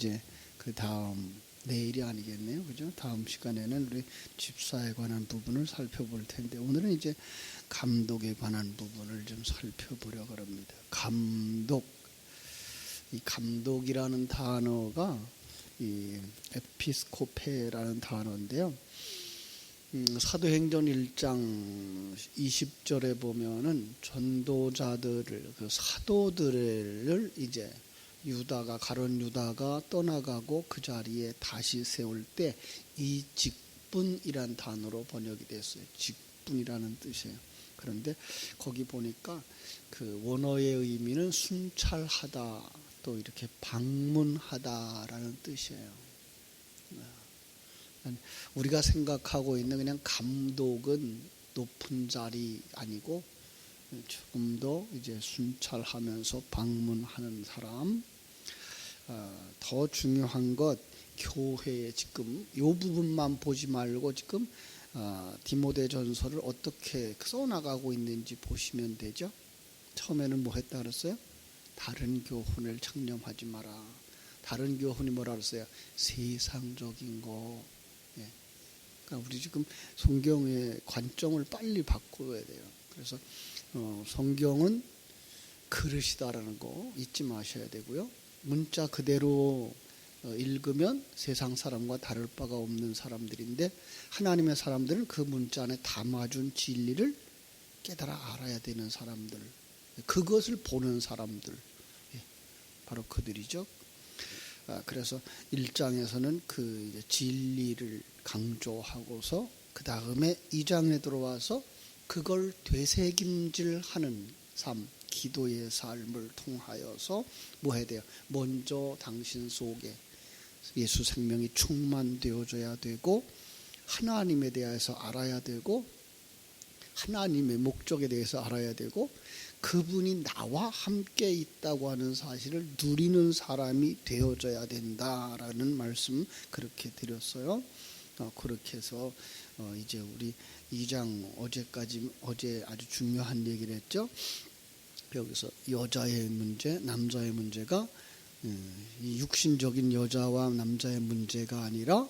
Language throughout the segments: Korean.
이제 그 다음 내일이 아니겠네요, 그죠? 다음 시간에는 우리 집사에 관한 부분을 살펴볼 텐데 오늘은 이제 감독에 관한 부분을 좀 살펴보려고 합니다. 감독, 이 감독이라는 단어가 이 에피스코페라는 단어인데요. 사도행전 1장 20절에 보면은 전도자들을, 그 사도들을 이제 가룟 유다가 떠나가고 그 자리에 다시 세울 때 이 직분이란 단어로 번역이 됐어요. 직분이라는 뜻이에요. 그런데 거기 보니까 그 원어의 의미는 순찰하다, 또 이렇게 방문하다라는 뜻이에요. 우리가 생각하고 있는 그냥 감독은 높은 자리 아니고 조금 더 이제 순찰하면서 방문하는 사람. 더 중요한 것, 교회에 지금 이 부분만 보지 말고 지금 디모데전서를 어떻게 써나가고 있는지 보시면 되죠. 처음에는 뭐 했다 그랬어요? 다른 교훈을 창념하지 마라. 다른 교훈이 뭐라 그랬어요? 세상적인 거. 그러니까 우리 지금 성경의 관점을 빨리 바꿔야 돼요. 그래서 성경은 그릇이다라는 거 잊지 마셔야 되고요. 문자 그대로 읽으면 세상 사람과 다를 바가 없는 사람들인데 하나님의 사람들은 그 문자 안에 담아준 진리를 깨달아 알아야 되는 사람들, 그것을 보는 사람들, 바로 그들이죠. 그래서 1장에서는 그 진리를 강조하고서 그 다음에 2장에 들어와서 그걸 되새김질하는 삶, 기도의 삶을 통하여서 뭐 해야 돼요? 먼저 당신 속에 예수 생명이 충만되어져야 되고 하나님에 대해서 알아야 되고 하나님의 목적에 대해서 알아야 되고 그분이 나와 함께 있다고 하는 사실을 누리는 사람이 되어져야 된다라는 말씀 그렇게 드렸어요. 그렇게 해서 이제 우리 2장 어제 아주 중요한 얘기를 했죠. 여기서 여자의 문제, 남자의 문제가 이 육신적인 여자와 남자의 문제가 아니라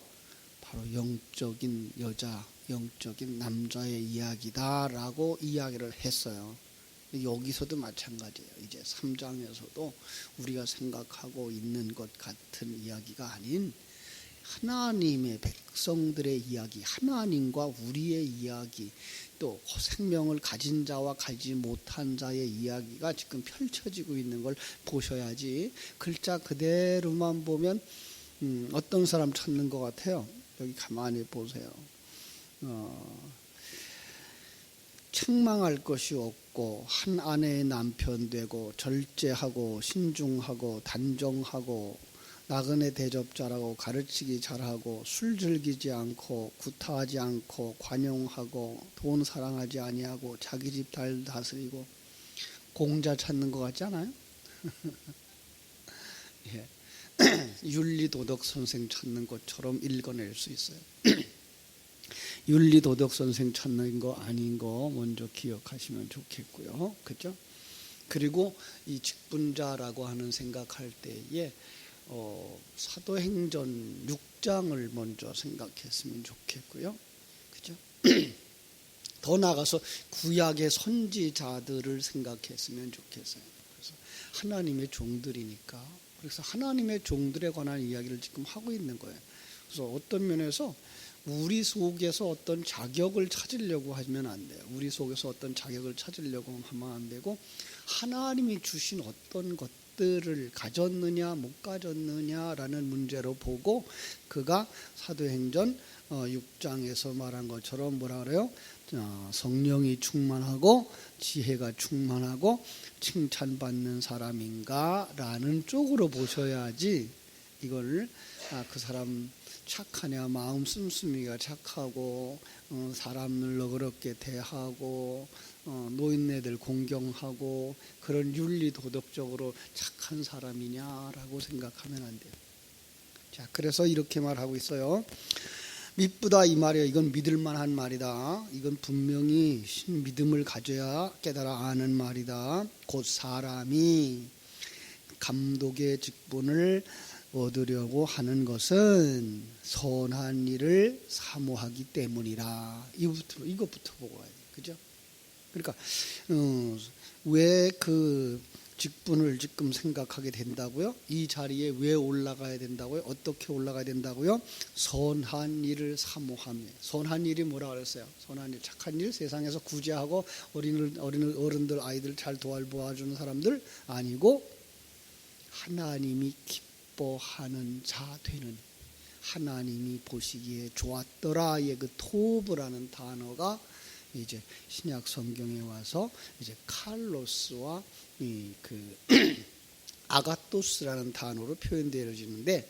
바로 영적인 여자, 영적인 남자의 이야기다라고 이야기를 했어요. 여기서도 마찬가지예요. 이제 3장에서도 우리가 생각하고 있는 것 같은 이야기가 아닌 하나님의 백성들의 이야기, 하나님과 우리의 이야기, 또 생명을 가진 자와 가지 못한 자의 이야기가 지금 펼쳐지고 있는 걸 보셔야지 글자 그대로만 보면 어떤 사람 찾는 것 같아요. 여기 가만히 보세요. 책망할 것이 없고 한 아내의 남편 되고 절제하고 신중하고 단정하고 나그네 대접잘하고 가르치기 잘하고 술 즐기지 않고 구타하지 않고 관용하고 돈 사랑하지 아니하고 자기 집 잘 다스리고 공자 찾는 것 같지 않아요? 예. 윤리도덕 선생 찾는 것처럼 읽어낼 수 있어요. 윤리도덕 선생 찾는 거 아닌 거 먼저 기억하시면 좋겠고요. 그죠? 그리고 이 직분자라고 하는 생각할 때에 사도행전 6장을 먼저 생각했으면 좋겠고요. 그죠? 더 나아가서 구약의 선지자들을 생각했으면 좋겠어요. 그래서 하나님의 종들이니까. 그래서 하나님의 종들에 관한 이야기를 지금 하고 있는 거예요. 그래서 어떤 면에서 우리 속에서 어떤 자격을 찾으려고 하면 안 돼요. 우리 속에서 어떤 자격을 찾으려고 하면 안 되고 하나님이 주신 어떤 것들을 가졌느냐 못 가졌느냐라는 문제로 보고 그가 사도행전 6장에서 말한 것처럼 뭐라 그래요? 성령이 충만하고 지혜가 충만하고 칭찬받는 사람인가 라는 쪽으로 보셔야지 이걸 그 사람 착하냐, 마음 씀씀이가 착하고 사람을 너그럽게 대하고 노인네들 공경하고 그런 윤리도덕적으로 착한 사람이냐라고 생각하면 안 돼요. 자, 그래서 이렇게 말하고 있어요. 믿부다 이 말이에요. 이건 믿을 만한 말이다. 이건 분명히 믿음을 가져야 깨달아 아는 말이다. 곧 사람이 감독의 직분을 얻으려고 하는 것은 선한 일을 사모하기 때문이라. 이것부터 보고 가야 돼. 그죠? 그러니까 왜 그 직분을 지금 생각하게 된다고요? 이 자리에 왜 올라가야 된다고요? 어떻게 올라가야 된다고요? 선한 일을 사모하며. 선한 일이 뭐라 그랬어요? 선한 일, 착한 일, 세상에서 구제하고 어른들, 아이들 잘 도와주는 사람들 아니고 하나님이 기뻐하는 자 되는, 하나님이 보시기에 좋았더라의 그 토브라는 단어가 이제 신약 성경에 와서 이제 칼로스와 그 아가토스라는 단어로 표현되어지는데,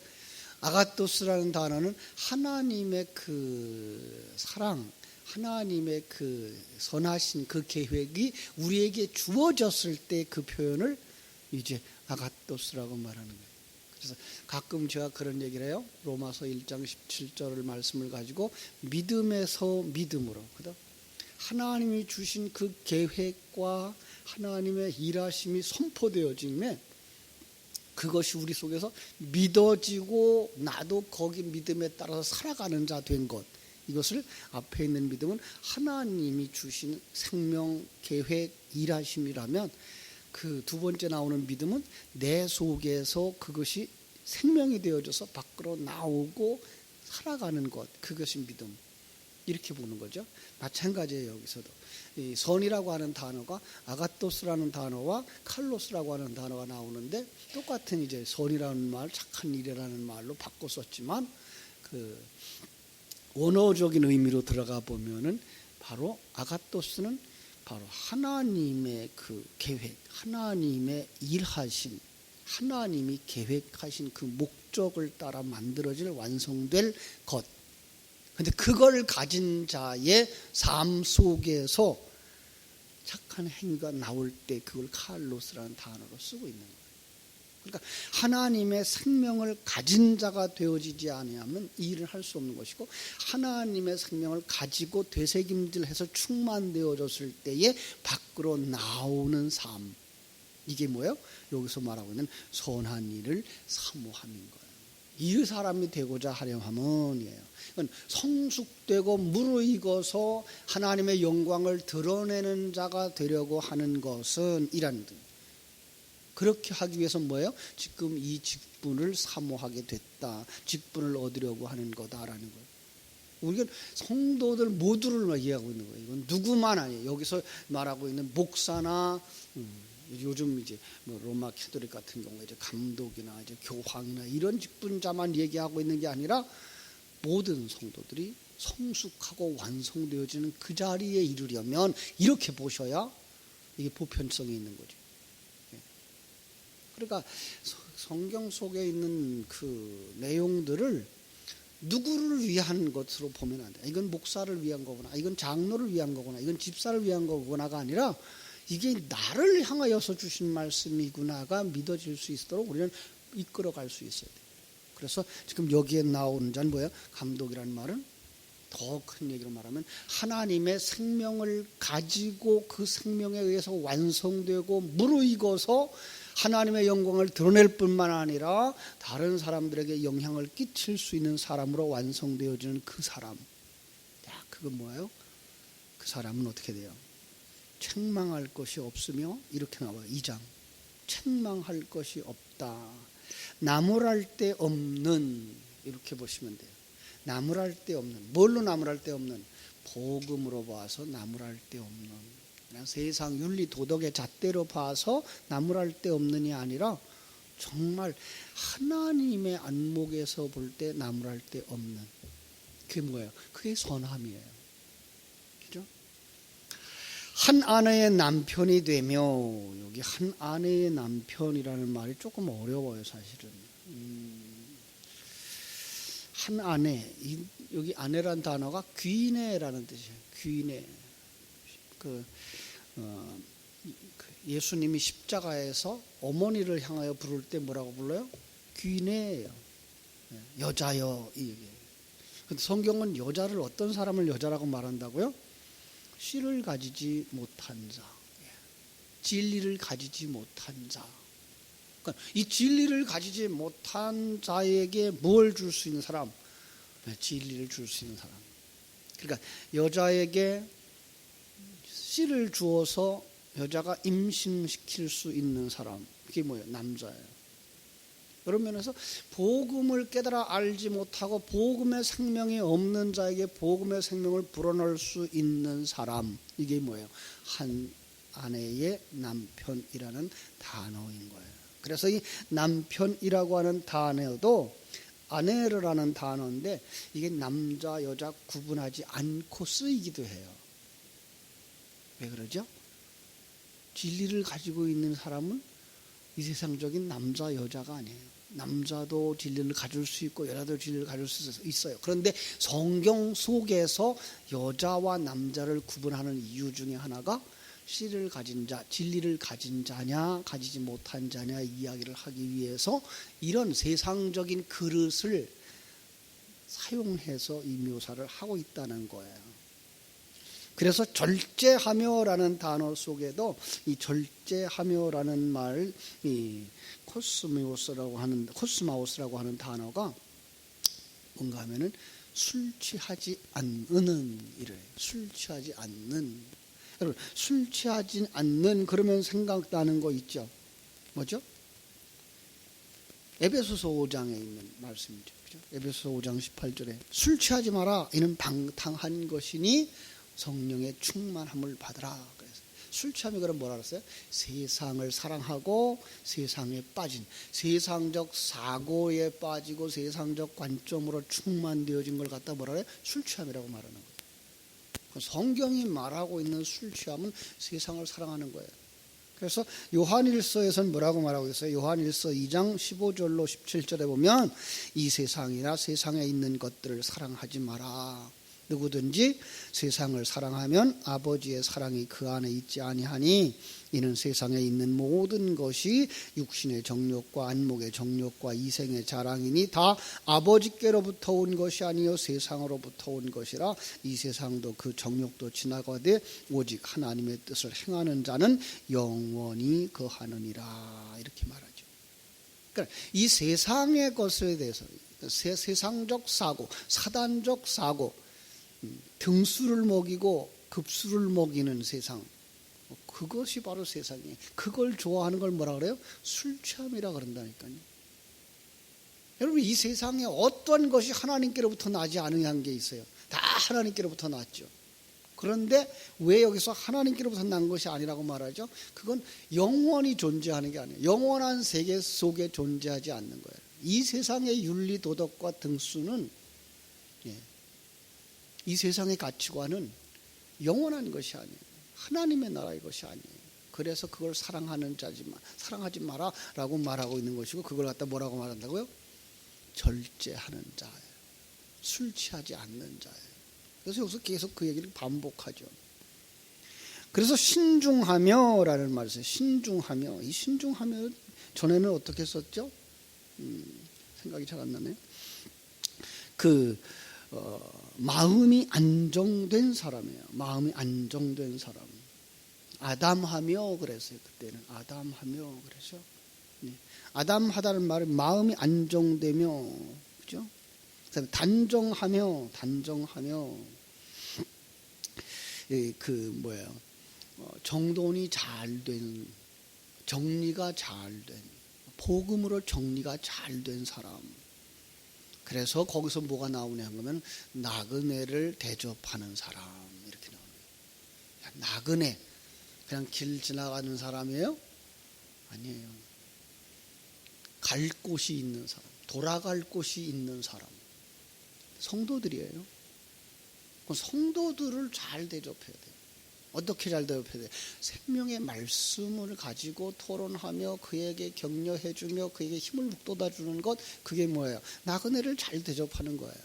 아가토스라는 단어는 하나님의 그 사랑, 하나님의 그 선하신 그 계획이 우리에게 주어졌을 때 그 표현을 이제 아가토스라고 말하는 거예요. 그래서 가끔 제가 그런 얘기를 해요. 로마서 1장 17절을 말씀을 가지고 믿음에서 믿음으로, 그죠? 하나님이 주신 그 계획과 하나님의 일하심이 선포되어지면 그것이 우리 속에서 믿어지고 나도 거기 믿음에 따라서 살아가는 자 된 것, 이것을 앞에 있는 믿음은 하나님이 주신 생명, 계획, 일하심이라면, 그 두 번째 나오는 믿음은 내 속에서 그것이 생명이 되어져서 밖으로 나오고 살아가는 것, 그것이 믿음. 이렇게 보는 거죠. 마찬가지예요. 여기서도 이 선이라고 하는 단어가 아가토스라는 단어와 칼로스라고 하는 단어가 나오는데, 똑같은 이제 선이라는 말, 착한 일이라는 말로 바꿔 썼지만 그 원어적인 의미로 들어가 보면은 바로 아가토스는 바로 하나님의 그 계획, 하나님의 일하심, 하나님이 계획하신 그 목적을 따라 만들어질 완성될 것. 근데 그걸 가진 자의 삶 속에서 착한 행위가 나올 때 그걸 칼로스라는 단어로 쓰고 있는 거예요. 그러니까 하나님의 생명을 가진 자가 되어지지 아니하면 이 일을 할 수 없는 것이고, 하나님의 생명을 가지고 되새김질해서 충만되어졌을 때에 밖으로 나오는 삶, 이게 뭐예요? 여기서 말하고 있는 선한 일을 사모함인 거예요. 이 사람이 되고자 하려 함은이에요. 성숙되고 무르익어서 하나님의 영광을 드러내는 자가 되려고 하는 것은 이란 듯. 그렇게 하기 위해서 뭐예요? 지금 이 직분을 사모하게 됐다. 직분을 얻으려고 하는 거다라는 거예요. 우리가 성도들 모두를 이해하고 있는 거예요. 이건 누구만 아니에요. 여기서 말하고 있는 목사나 요즘 이제 뭐 로마 캐토릭 같은 경우에 이제 감독이나 이제 교황이나 이런 직분자만 얘기하고 있는 게 아니라 모든 성도들이 성숙하고 완성되어지는 그 자리에 이르려면 이렇게 보셔야 이게 보편성이 있는 거죠. 그러니까 성경 속에 있는 그 내용들을 누구를 위한 것으로 보면 안 돼. 이건 목사를 위한 거구나, 이건 장로를 위한 거구나, 이건 집사를 위한 거구나가 아니라 이게 나를 향하여서 주신 말씀이구나가 믿어질 수 있도록 우리는 이끌어갈 수 있어야 돼요. 그래서 지금 여기에 나오는 자는 뭐예요? 감독이라는 말은 더 큰 얘기로 말하면 하나님의 생명을 가지고 그 생명에 의해서 완성되고 무르익어서 하나님의 영광을 드러낼 뿐만 아니라 다른 사람들에게 영향을 끼칠 수 있는 사람으로 완성되어지는 그 사람. 야, 그건 뭐예요? 그 사람은 어떻게 돼요? 책망할 것이 없으며, 이렇게 나와요. 2장. 책망할 것이 없다. 나무랄 데 없는, 이렇게 보시면 돼요. 나무랄 데 없는. 뭘로 나무랄 데 없는? 복음으로 봐서 나무랄 데 없는. 그냥 세상 윤리 도덕의 잣대로 봐서 나무랄 데 없는이 아니라 정말 하나님의 안목에서 볼 때 나무랄 데 없는. 그게 뭐예요? 그게 선함이에요. 그죠? 한 아내의 남편이 되며, 여기 한 아내의 남편이라는 말이 조금 어려워요, 사실은. 한 아내, 여기 아내란 단어가 귀내라는 뜻이에요. 귀내. 예수님이 십자가에서 어머니를 향하여 부를 때 뭐라고 불러요? 귀내예요. 여자여, 이 얘기예요. 근데 성경은 여자를, 어떤 사람을 여자라고 말한다고요? 씨를 가지지 못한 자, 진리를 가지지 못한 자, 그러니까 이 진리를 가지지 못한 자에게 뭘 줄 수 있는 사람? 진리를 줄 수 있는 사람. 그러니까 여자에게 씨를 주어서 여자가 임신시킬 수 있는 사람. 그게 뭐예요? 남자예요. 그런 면에서 복음을 깨달아 알지 못하고 복음의 생명이 없는 자에게 복음의 생명을 불어넣을 수 있는 사람. 이게 뭐예요? 한 아내의 남편이라는 단어인 거예요. 그래서 이 남편이라고 하는 단어도 아내라는 단어인데 이게 남자 여자 구분하지 않고 쓰이기도 해요. 왜 그러죠? 진리를 가지고 있는 사람은 이 세상적인 남자 여자가 아니에요. 남자도 진리를 가질 수 있고 여자도 진리를 가질 수 있어요. 그런데 성경 속에서 여자와 남자를 구분하는 이유 중에 하나가 씨를 가진 자, 진리를 가진 자냐 가지지 못한 자냐 이야기를 하기 위해서 이런 세상적인 그릇을 사용해서 이 묘사를 하고 있다는 거예요. 그래서 절제하며라는 단어 속에도 이 절제하며라는 말, 이 코스마우스라고 하는 단어가 뭔가 하면은 술 취하지 않는 이래. 술 취하지 않는. 여러분, 술 취하지 않는 그러면 생각나는 거 있죠? 뭐죠? 에베소서 5장에 있는 말씀이죠. 그죠? 에베소서 5장 18절에 술 취하지 마라. 이는 방탕한 것이니 성령의 충만함을 받으라. 그래서 술 취하면 그럼 뭐라 그랬어요? 세상을 사랑하고 세상에 빠진, 세상적 사고에 빠지고 세상적 관점으로 충만되어진 걸 갖다 뭐라 그래요? 술 취함이라고 말하는 거예요. 성경이 말하고 있는 술 취함은 세상을 사랑하는 거예요. 그래서 요한일서에서는 뭐라고 말하고 있어요? 요한일서 2장 15절로 17절에 보면 이 세상이나 세상에 있는 것들을 사랑하지 마라. 누구든지 세상을 사랑하면 아버지의 사랑이 그 안에 있지 아니하니 이는 세상에 있는 모든 것이 육신의 정욕과 안목의 정욕과 이생의 자랑이니 다 아버지께로부터 온 것이 아니요 세상으로부터 온 것이라 이 세상도 그 정욕도 지나가되 오직 하나님의 뜻을 행하는 자는 영원히 거하느니라. 이렇게 말하죠. 그러니까 이 세상의 것에 대해서 세상적 사고, 사단적 사고, 등수를 먹이고 급수를 먹이는 세상, 그것이 바로 세상이에요. 그걸 좋아하는 걸 뭐라 그래요? 술 취함이라 그런다니까요. 여러분, 이 세상에 어떤 것이 하나님께로부터 나지 않은 게 있어요? 다 하나님께로부터 났죠. 그런데 왜 여기서 하나님께로부터 난 것이 아니라고 말하죠? 그건 영원히 존재하는 게 아니에요. 영원한 세계 속에 존재하지 않는 거예요. 이 세상의 윤리 도덕과 등수는 이 세상의 가치관은 영원한 것이 아니에요. 하나님의 나라의 것이 아니에요. 그래서 그걸 사랑하는 자지만 사랑하지 마라라고 말하고 있는 것이고 그걸 갖다 뭐라고 말한다고요? 절제하는 자예요. 술 취하지 않는 자예요. 그래서 여기서 계속 그 얘기를 반복하죠. 그래서 신중하며라는 말이 있어요. 신중하며. 이 신중하며 전에는 어떻게 썼죠? 생각이 잘 안 나네요. 마음이 안정된 사람이에요. 마음이 안정된 사람. 아담하며 그랬어요. 그때는 아담하며 그래서 아담하다는 말은 마음이 안정되며, 그죠? 그다음에 단정하며 정돈이 잘 된, 정리가 잘 된, 복음으로 정리가 잘 된 사람. 그래서 거기서 뭐가 나오냐 하면 나그네를 대접하는 사람 이렇게 나오네요. 나그네 그냥 길 지나가는 사람이에요? 아니에요. 갈 곳이 있는 사람, 돌아갈 곳이 있는 사람, 성도들이에요. 성도들을 잘 대접해야 돼요. 어떻게 잘 대접해야 돼요? 생명의 말씀을 가지고 토론하며 그에게 격려해주며 그에게 힘을 북돋아주는 것, 그게 뭐예요? 나그네를 잘 대접하는 거예요.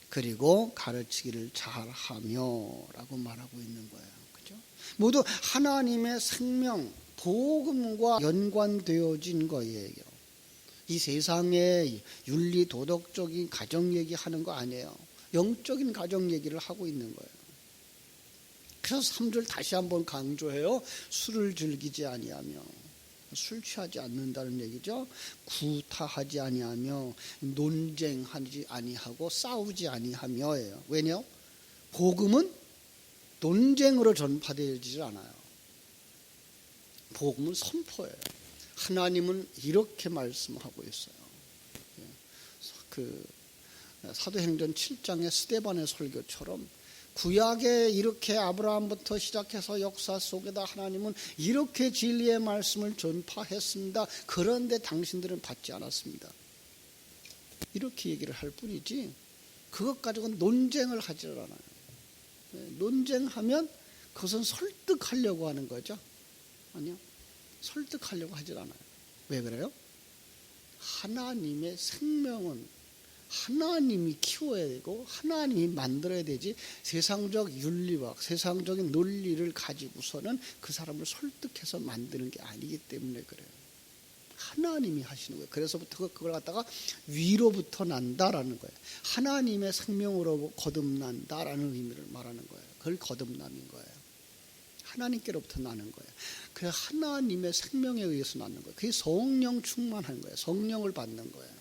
그리고 가르치기를 잘하며 라고 말하고 있는 거예요. 그죠? 모두 하나님의 생명, 복음과 연관되어진 거예요. 이 세상에 윤리 도덕적인 가정 얘기하는 거 아니에요. 영적인 가정 얘기를 하고 있는 거예요. 그래서 3절 다시 한번 강조해요. 술을 즐기지 아니하며. 술 취하지 않는다는 얘기죠. 구타하지 아니하며 논쟁하지 아니하고 싸우지 아니하며예요. 왜냐? 복음은 논쟁으로 전파되지 않아요. 복음은 선포예요. 하나님은 이렇게 말씀하고 있어요. 그 사도행전 7장의 스데반의 설교처럼 구약에 이렇게 아브라함부터 시작해서 역사 속에다 하나님은 이렇게 진리의 말씀을 전파했습니다. 그런데 당신들은 받지 않았습니다. 이렇게 얘기를 할 뿐이지 그것 가지고는 논쟁을 하지 않아요. 논쟁하면 그것은 설득하려고 하는 거죠. 아니요. 설득하려고 하지 않아요. 왜 그래요? 하나님의 생명은 하나님이 키워야 되고 하나님이 만들어야 되지 세상적 윤리와 세상적인 논리를 가지고서는 그 사람을 설득해서 만드는 게 아니기 때문에 그래요. 하나님이 하시는 거예요. 그래서부터 그걸 갖다가 위로부터 난다라는 거예요. 하나님의 생명으로 거듭난다라는 의미를 말하는 거예요. 그걸 거듭남인 거예요. 하나님께로부터 나는 거예요. 그 하나님의 생명에 의해서 나는 거예요. 그게 성령 충만한 거예요. 성령을 받는 거예요.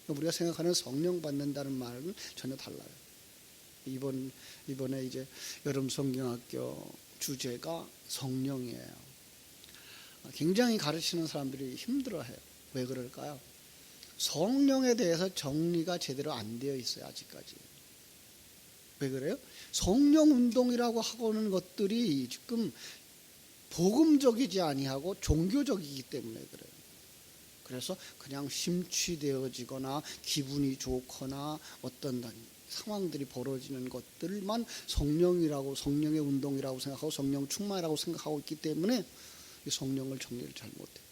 우리가 생각하는 성령 받는다는 말은 전혀 달라요. 이번에 이제 여름 성경학교 주제가 성령이에요. 굉장히 가르치는 사람들이 힘들어해요. 왜 그럴까요? 성령에 대해서 정리가 제대로 안 되어 있어요. 아직까지. 왜 그래요? 성령 운동이라고 하고는 것들이 지금 복음적이지 아니하고 종교적이기 때문에 그래요. 그래서 그냥 심취되어지거나 기분이 좋거나 어떤 상황들이 벌어지는 것들만 성령이라고 성령의 운동이라고 생각하고 성령 충만이라고 생각하고 있기 때문에 성령을 정리를 잘 못해요.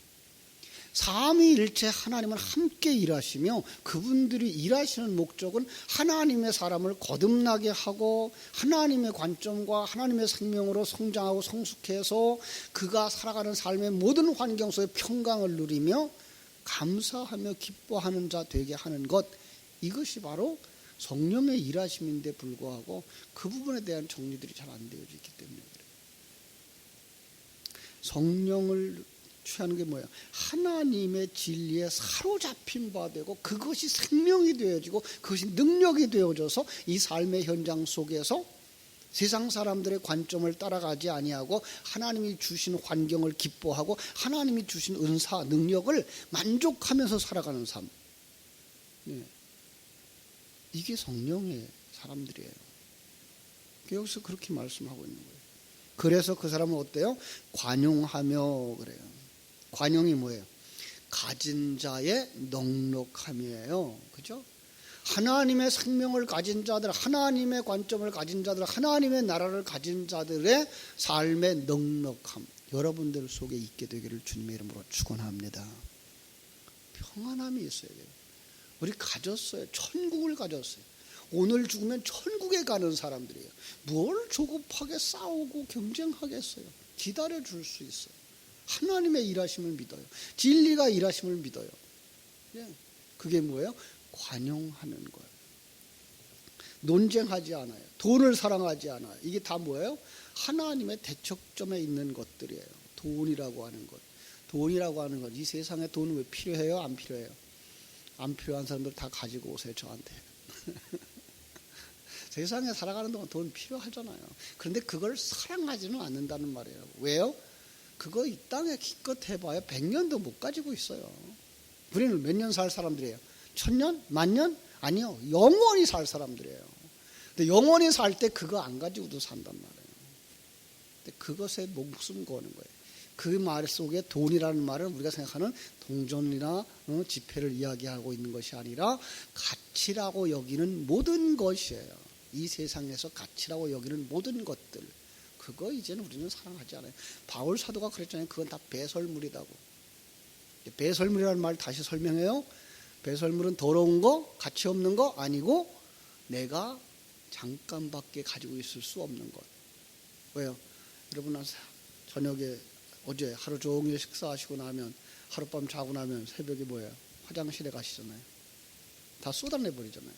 삼위일체 하나님은 함께 일하시며 그분들이 일하시는 목적은 하나님의 사람을 거듭나게 하고 하나님의 관점과 하나님의 생명으로 성장하고 성숙해서 그가 살아가는 삶의 모든 환경 속에 평강을 누리며 감사하며 기뻐하는 자 되게 하는 것, 이것이 바로 성령의 일하심인데 불구하고 그 부분에 대한 정리들이 잘 안 되어지기 때문에 그래요. 성령을 취하는 게 뭐예요? 하나님의 진리에 사로잡힌 바 되고 그것이 생명이 되어지고 그것이 능력이 되어져서 이 삶의 현장 속에서 세상 사람들의 관점을 따라가지 아니하고 하나님이 주신 환경을 기뻐하고 하나님이 주신 은사, 능력을 만족하면서 살아가는 삶. 네. 이게 성령의 사람들이에요. 여기서 그렇게 말씀하고 있는 거예요. 그래서 그 사람은 어때요? 관용하며 그래요. 관용이 뭐예요? 가진 자의 넉넉함이에요. 그죠? 하나님의 생명을 가진 자들, 하나님의 관점을 가진 자들, 하나님의 나라를 가진 자들의 삶의 넉넉함, 여러분들 속에 있게 되기를 주님의 이름으로 축원합니다. 평안함이 있어야 돼요. 우리 가졌어요. 천국을 가졌어요. 오늘 죽으면 천국에 가는 사람들이에요. 뭘 조급하게 싸우고 경쟁하겠어요. 기다려줄 수 있어요. 하나님의 일하심을 믿어요. 진리가 일하심을 믿어요. 그게 뭐예요? 관용하는 거예요. 논쟁하지 않아요. 돈을 사랑하지 않아요. 이게 다 뭐예요? 하나님의 대척점에 있는 것들이에요. 돈이라고 하는 것. 돈이라고 하는 것. 이 세상에 돈은 왜 필요해요? 안 필요해요? 안 필요한 사람들 다 가지고 오세요. 저한테. 세상에 살아가는 동안 돈 필요하잖아요. 그런데 그걸 사랑하지는 않는다는 말이에요. 왜요? 그거 이 땅에 기껏 해봐야 100년도 못 가지고 있어요. 우리는 몇 년 살 사람들이에요? 1000년? 10,000년? 아니요. 영원히 살 사람들이에요. 근데 영원히 살 때 그거 안 가지고도 산단 말이에요. 근데 그것에 목숨 거는 거예요. 그 말 속에 돈이라는 말은 우리가 생각하는 동전이나 지폐를 이야기하고 있는 것이 아니라 가치라고 여기는 모든 것이에요. 이 세상에서 가치라고 여기는 모든 것들. 그거 이제는 우리는 사랑하지 않아요. 바울 사도가 그랬잖아요. 그건 다 배설물이라고. 배설물이라는 말 다시 설명해요. 배설물은 더러운 거, 가치 없는 거 아니고 내가 잠깐밖에 가지고 있을 수 없는 것. 왜요? 여러분 저녁에 어제 하루 종일 식사하시고 나면 하룻밤 자고 나면 새벽에 뭐예요? 화장실에 가시잖아요. 다 쏟아내버리잖아요.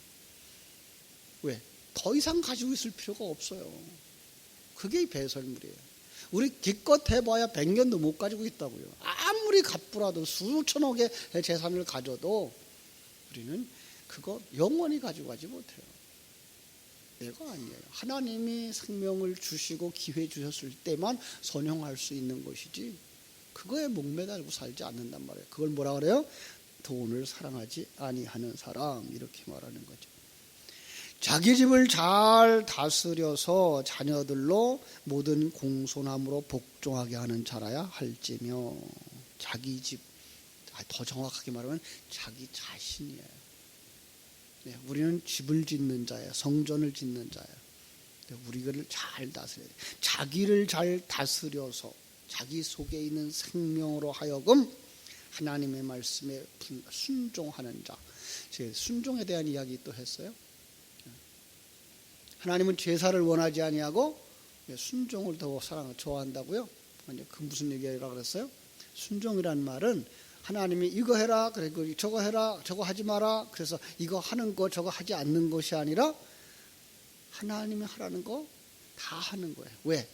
왜? 더 이상 가지고 있을 필요가 없어요. 그게 배설물이에요. 우리 기껏 해봐야 100년도 못 가지고 있다고요. 아무리 아무리 갑부라도 수천억의 재산을 가져도 우리는 그거 영원히 가지고 가지 못해요. 내가 아니에요. 하나님이 생명을 주시고 기회 주셨을 때만 선용할 수 있는 것이지 그거에 목매달고 살지 않는단 말이에요. 그걸 뭐라 그래요? 돈을 사랑하지 아니하는 사람, 이렇게 말하는 거죠. 자기 집을 잘 다스려서 자녀들로 모든 공손함으로 복종하게 하는 자라야 할지며. 자기 집, 더 정확하게 말하면 자기 자신이에요. 네, 우리는 집을 짓는 자예요. 성전을 짓는 자예요. 우리를 잘 다스려야 돼요. 자기를 잘 다스려서 자기 속에 있는 생명으로 하여금 하나님의 말씀에 순종하는 자. 제가 순종에 대한 이야기 또 했어요. 하나님은 제사를 원하지 아니하고 순종을 더 좋아한다고요? 그 무슨 얘기라고 그랬어요? 순종이란 말은 하나님이 이거 해라, 그리고 저거 해라, 저거 하지 마라. 그래서 이거 하는 거, 저거 하지 않는 것이 아니라 하나님이 하라는 거 다 하는 거예요. 왜?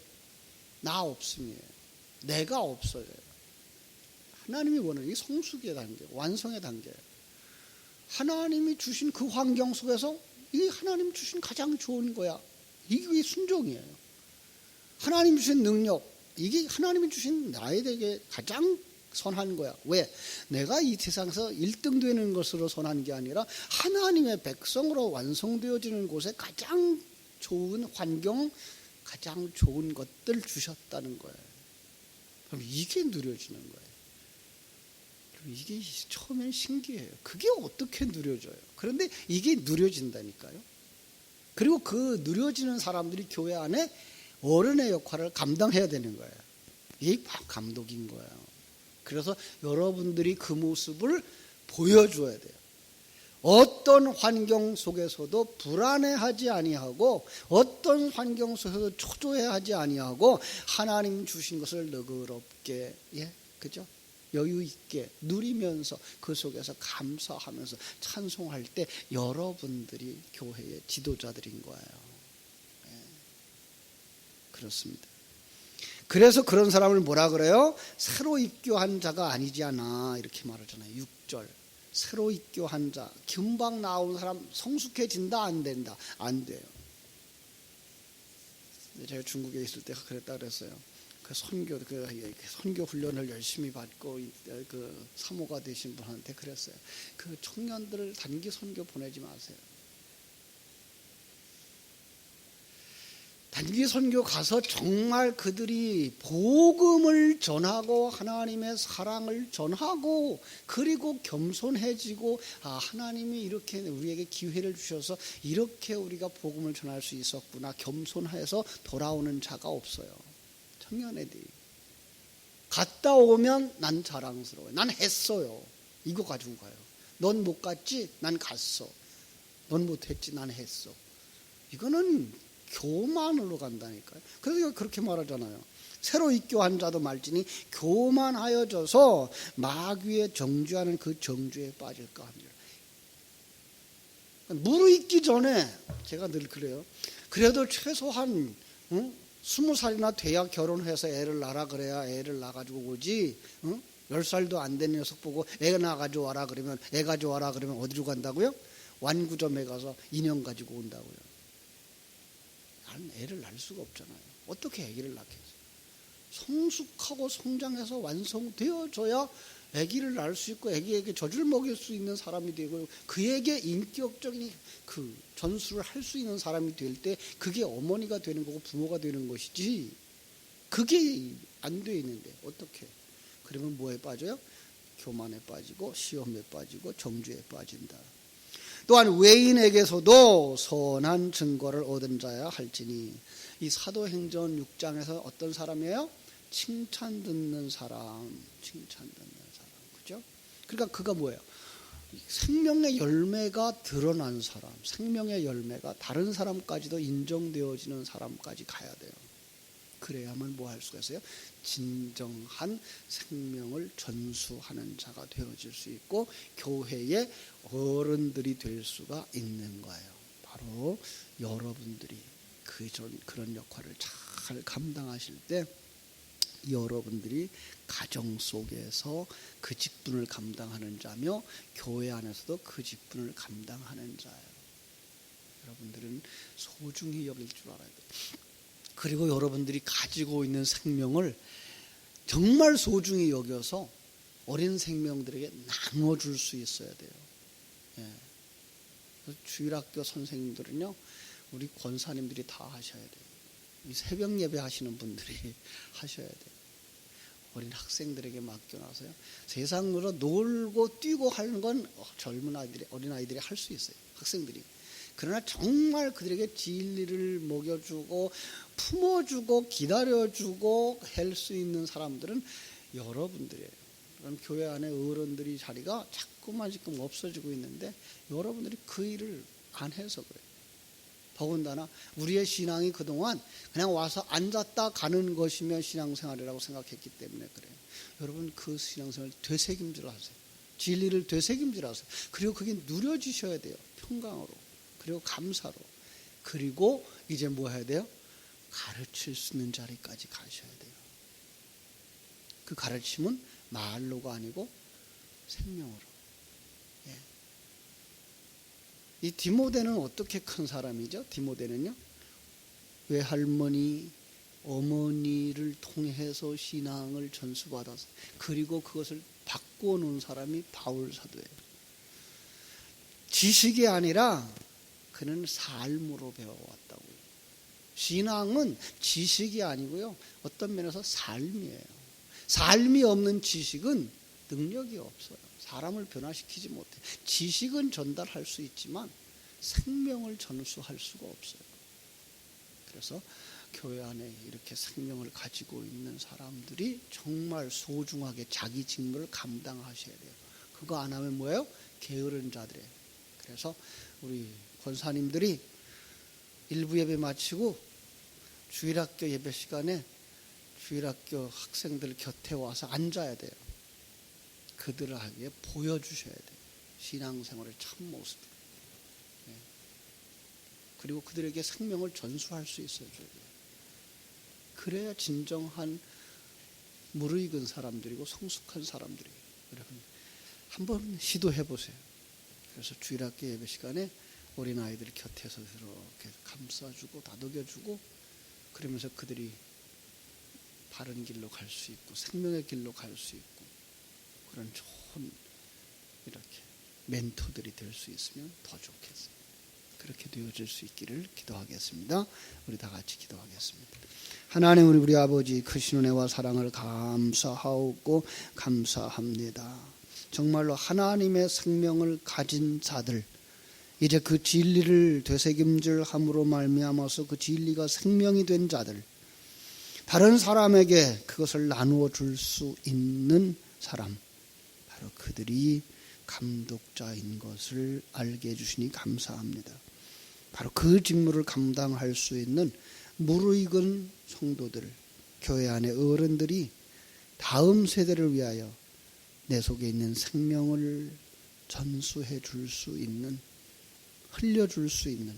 나 없음이에요. 내가 없어져요. 하나님이 원하는 이 성숙의 단계, 완성의 단계예요. 하나님이 주신 그 환경 속에서 이게 하나님 주신 가장 좋은 거야. 이게 순종이에요. 하나님 주신 능력, 이게 하나님이 주신 나에게 가장 선한 거야. 왜? 내가 이 세상에서 1등 되는 것으로 선한 게 아니라 하나님의 백성으로 완성되어지는 곳에 가장 좋은 환경, 가장 좋은 것들 주셨다는 거예요. 그럼 이게 누려지는 거예요. 이게 처음엔 신기해요. 그게 어떻게 누려져요? 그런데 이게 누려진다니까요. 그리고 그 누려지는 사람들이 교회 안에 어른의 역할을 감당해야 되는 거예요. 이게 감독인 거예요. 그래서 여러분들이 그 모습을 보여줘야 돼요. 어떤 환경 속에서도 불안해하지 아니하고 어떤 환경 속에서도 초조해하지 아니하고 하나님 주신 것을 너그럽게, 그죠? 여유 있게 누리면서 그 속에서 감사하면서 찬송할 때 여러분들이 교회의 지도자들인 거예요. 그렇습니다. 그래서 그런 사람을 뭐라 그래요? 새로 입교한 자가 아니지 않아, 이렇게 말하잖아요. 6절. 새로 입교한 자, 금방 나온 사람 성숙해진다, 안 된다? 안 돼요. 제가 중국에 있을 때 그랬다 그랬어요. 그 선교 훈련을 열심히 받고 그 사모가 되신 분한테 그랬어요. 그 청년들을 단기 선교 보내지 마세요. 단기 선교 가서 정말 그들이 복음을 전하고 하나님의 사랑을 전하고 그리고 겸손해지고 하나님이 이렇게 우리에게 기회를 주셔서 이렇게 우리가 복음을 전할 수 있었구나 겸손해서 돌아오는 자가 없어요. 청년 애들이 갔다 오면 난 자랑스러워요. 난 했어요. 이거 가지고 가요. 넌 못 갔지? 난 갔어. 넌 못했지? 난 했어. 이거는 교만으로 간다니까요. 그래서 그렇게 말하잖아요. 새로 입교한 자도 말지니 교만하여져서 마귀에 정죄하는 그 정죄에 빠질까 합니다. 무르익기 전에 제가 늘 그래요. 그래도 최소한 20살이나 돼야 결혼해서 애를 낳으라 그래야 애를 낳아가지고 오지. 10살도 안 된 녀석 보고 애 낳아가지고 와라 그러면 애 가져와라 그러면 어디로 간다고요? 완구점에 가서 인형 가지고 온다고요. 나는 애를 낳을 수가 없잖아요. 어떻게 아기를 낳겠어요? 성숙하고 성장해서 완성되어져야 아기를 낳을 수 있고 아기에게 젖을 먹일 수 있는 사람이 되고 그에게 인격적인 그 전수를 할 수 있는 사람이 될 때 그게 어머니가 되는 거고 부모가 되는 것이지 그게 안 돼 있는데 어떻게? 그러면 뭐에 빠져요? 교만에 빠지고 시험에 빠지고 정죄에 빠진다. 또한 외인에게서도 선한 증거를 얻은 자야 할지니. 이 사도행전 6장에서 어떤 사람이에요? 칭찬 듣는 사람, 그죠? 그러니까 그가 뭐예요? 생명의 열매가 드러난 사람, 생명의 열매가 다른 사람까지도 인정되어지는 사람까지 가야 돼요. 그래야만 뭐 할 수가 있어요? 진정한 생명을 전수하는 자가 되어질 수 있고 교회의 어른들이 될 수가 있는 거예요. 바로 여러분들이 그런 역할을 잘 감당하실 때 여러분들이 가정 속에서 그 직분을 감당하는 자며 교회 안에서도 그 직분을 감당하는 자예요. 여러분들은 소중히 여길 줄 알아야 돼요. 그리고 여러분들이 가지고 있는 생명을 정말 소중히 여겨서 어린 생명들에게 나눠줄 수 있어야 돼요. 예. 주일학교 선생님들은요, 우리 권사님들이 다 하셔야 돼요. 이 새벽 예배 하시는 분들이 하셔야 돼요. 어린 학생들에게 맡겨놔서요. 세상으로 놀고 뛰고 하는 건 젊은 아이들이, 어린 아이들이 할 수 있어요. 학생들이. 그러나 정말 그들에게 진리를 먹여주고 품어주고 기다려주고 할 수 있는 사람들은 여러분들이에요. 그럼 교회 안에 어른들이 자리가 자꾸만 지금 없어지고 있는데 여러분들이 그 일을 안 해서 그래요. 더군다나 우리의 신앙이 그동안 그냥 와서 앉았다 가는 것이면 신앙생활이라고 생각했기 때문에 그래요. 여러분 그 신앙생활 되새김질 하세요. 진리를 되새김질 하세요. 그리고 그게 누려지셔야 돼요. 평강으로. 그리고 감사로. 그리고 이제 뭐 해야 돼요? 가르칠 수 있는 자리까지 가셔야 돼요. 그 가르침은 말로가 아니고 생명으로. 예. 이 디모데는 어떻게 큰 사람이죠? 디모데는요, 외할머니, 어머니를 통해서 신앙을 전수받아서 그리고 그것을 바꿔놓은 사람이 바울 사도예요. 지식이 아니라 그는 삶으로 배워왔다고요. 신앙은 지식이 아니고요, 어떤 면에서 삶이에요. 삶이 없는 지식은 능력이 없어요. 사람을 변화시키지 못해. 지식은 전달할 수 있지만 생명을 전수할 수가 없어요. 그래서 교회 안에 이렇게 생명을 가지고 있는 사람들이 정말 소중하게 자기 직무를 감당하셔야 돼요. 그거 안 하면 뭐예요? 게으른 자들이에요. 그래서 우리 권사님들이 일부 예배 마치고 주일학교 예배 시간에 주일학교 학생들 곁에 와서 앉아야 돼요. 그들에게 보여주셔야 돼요. 신앙생활의 참 모습. 네. 그리고 그들에게 생명을 전수할 수 있어야 돼요. 그래야 진정한 무르익은 사람들이고 성숙한 사람들이에요. 여러분 한번 시도해 보세요. 그래서 주일학교 예배 시간에 어린아이들 곁에서 이렇게 감싸주고 다독여주고 그러면서 그들이 바른 길로 갈 수 있고 생명의 길로 갈 수 있고 그런 좋은 이렇게 멘토들이 될 수 있으면 더 좋겠어요. 그렇게 되어질 수 있기를 기도하겠습니다. 우리 다 같이 기도하겠습니다. 하나님 우리 아버지 크신 은혜와 사랑을 감사하고 감사합니다. 정말로 하나님의 생명을 가진 자들 이제 그 진리를 되새김질함으로 말미암아서 그 진리가 생명이 된 자들 다른 사람에게 그것을 나누어 줄 수 있는 사람 바로 그들이 감독자인 것을 알게 해주시니 감사합니다. 바로 그 직무를 감당할 수 있는 무르익은 성도들 교회 안의 어른들이 다음 세대를 위하여 내 속에 있는 생명을 전수해 줄 수 있는 흘려줄 수 있는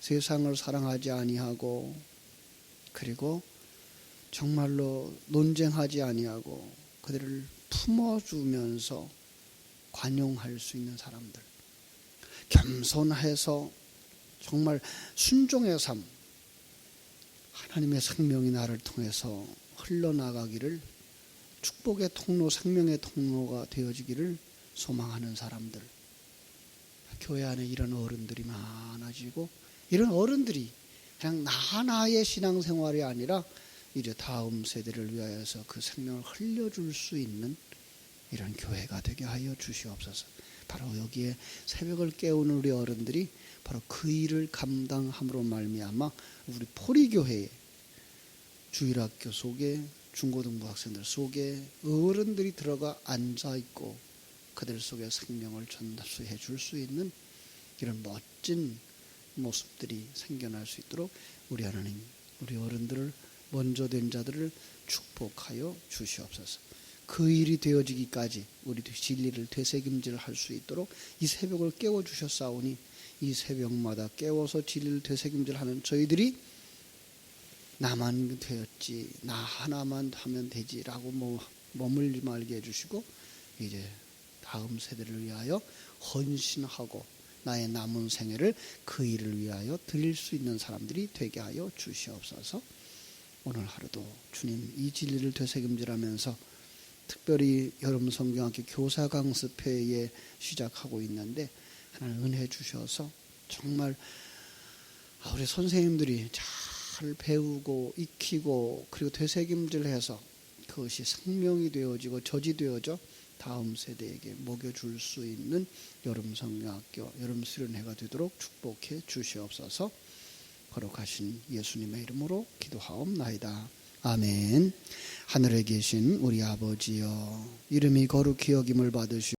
세상을 사랑하지 아니하고 그리고 정말로 논쟁하지 아니하고 그들을 품어주면서 관용할 수 있는 사람들 겸손해서 정말 순종의 삶 하나님의 생명이 나를 통해서 흘러나가기를 축복의 통로 생명의 통로가 되어지기를 소망하는 사람들 교회 안에 이런 어른들이 많아지고 이런 어른들이 그냥 나의 신앙생활이 아니라 이제 다음 세대를 위하여서 그 생명을 흘려줄 수 있는 이런 교회가 되게 하여 주시옵소서. 바로 여기에 새벽을 깨우는 우리 어른들이 바로 그 일을 감당함으로 말미암아 우리 포리교회에 주일학교 속에 중고등부 학생들 속에 어른들이 들어가 앉아있고 그들 속에 생명을 전수해 줄 수 있는 이런 멋진 모습들이 생겨날 수 있도록 우리 하나님 우리 어른들을 먼저 된 자들을 축복하여 주시옵소서. 그 일이 되어지기까지 우리 진리를 되새김질할 수 있도록 이 새벽을 깨워주셨사오니 이 새벽마다 깨워서 진리를 되새김질하는 저희들이 나만 되었지 나 하나만 하면 되지라고 뭐 머물지 말게 해주시고 이제 다음 세대를 위하여 헌신하고 나의 남은 생애를 그 일을 위하여 드릴 수 있는 사람들이 되게 하여 주시옵소서. 오늘 하루도 주님 이 진리를 되새김질하면서 특별히 여름 성경학교 교사 강습회에 시작하고 있는데 하나님 은혜 주셔서 정말 우리 선생님들이 잘 배우고 익히고 그리고 되새김질해서 그것이 생명이 되어지고 저지되어져 다음 세대에게 먹여줄 수 있는 여름 성경학교 여름 수련회가 되도록 축복해 주시옵소서. 거룩하신 예수님의 이름으로 기도하옵나이다. 아멘. 하늘에 계신 우리 아버지여, 이름이 거룩히 여김을 받으시오.